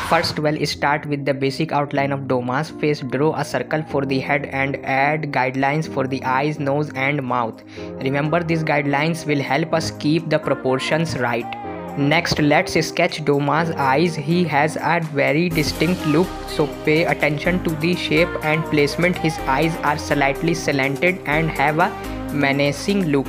First, start with the basic outline of Douma's face. Draw a circle for the head and add guidelines for the eyes, nose and mouth. Remember, these guidelines will help us keep the proportions right. Next, let's sketch Douma's eyes. He has a very distinct look, so pay attention to the shape and placement. His eyes are slightly slanted and have a menacing look.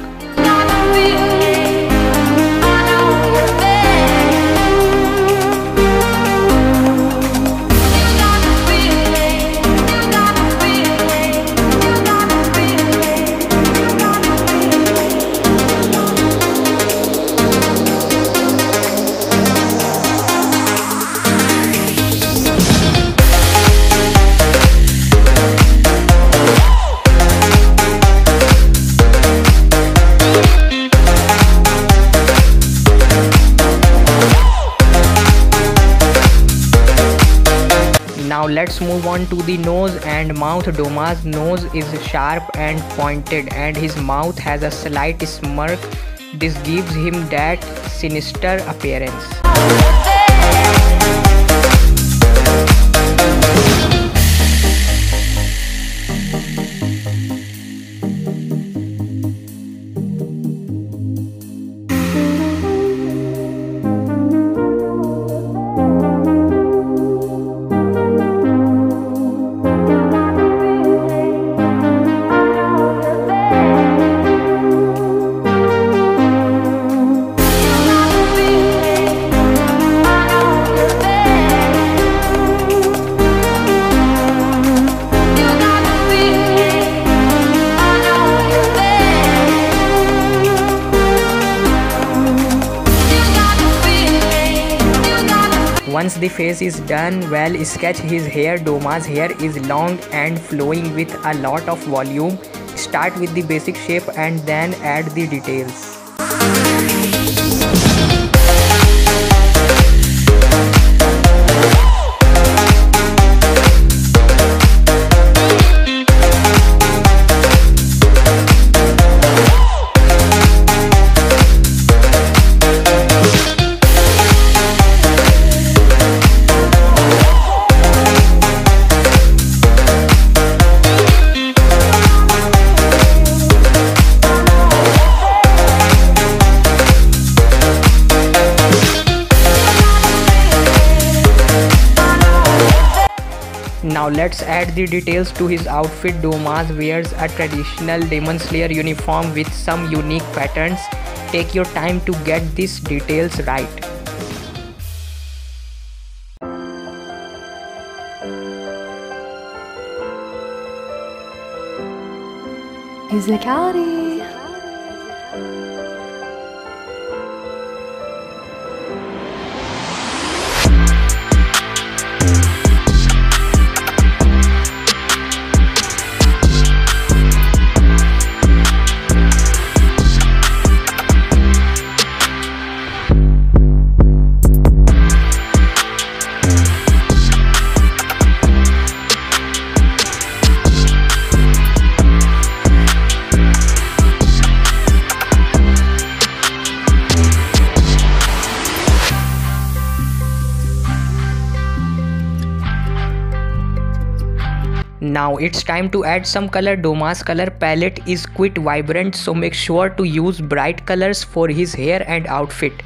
Now let's move on to the nose and mouth. Douma's nose is sharp and pointed, and his mouth has a slight smirk. This gives him that sinister appearance. Once the face is done, sketch his hair. Douma's hair is long and flowing with a lot of volume. Start with the basic shape and then add the details. Now let's add the details to his outfit. Douma wears a traditional Demon Slayer uniform with some unique patterns. Take your time to get these details right. Musicality. Now it's time to add some color. Douma's color palette is quite vibrant, so make sure to use bright colors for his hair and outfit.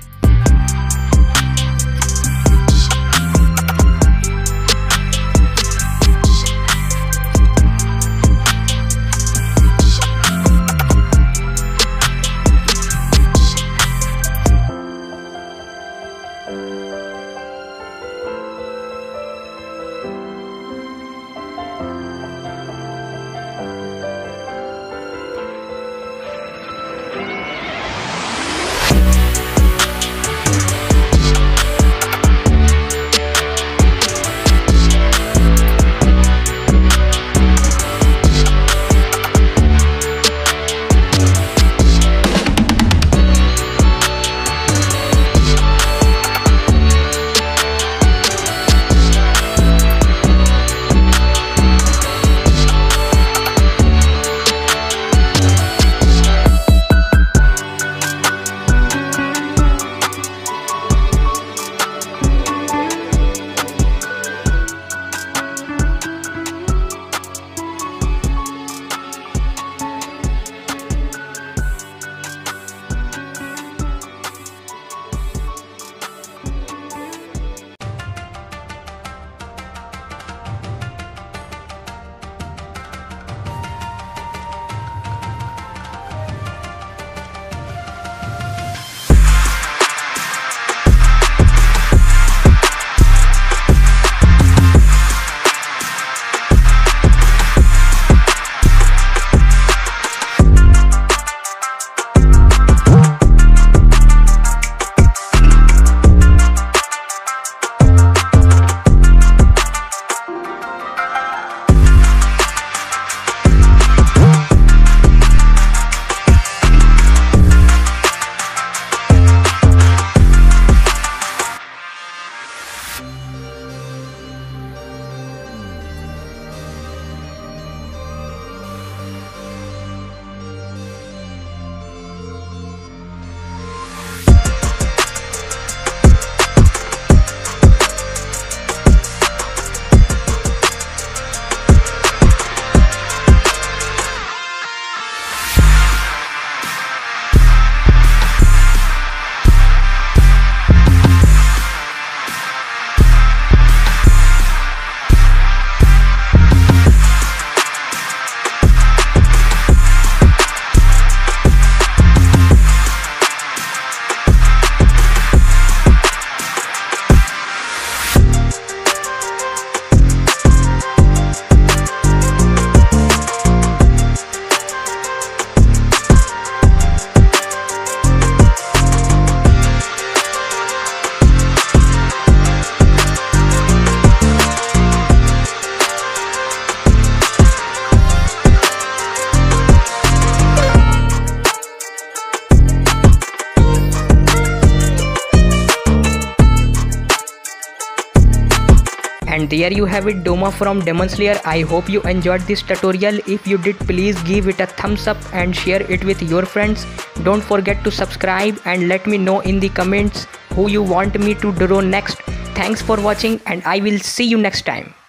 And there you have it, Douma from Demon Slayer. I hope you enjoyed this tutorial. If you did, please give it a thumbs up and share it with your friends. Don't forget to subscribe and let me know in the comments who you want me to draw next. Thanks for watching and I will see you next time.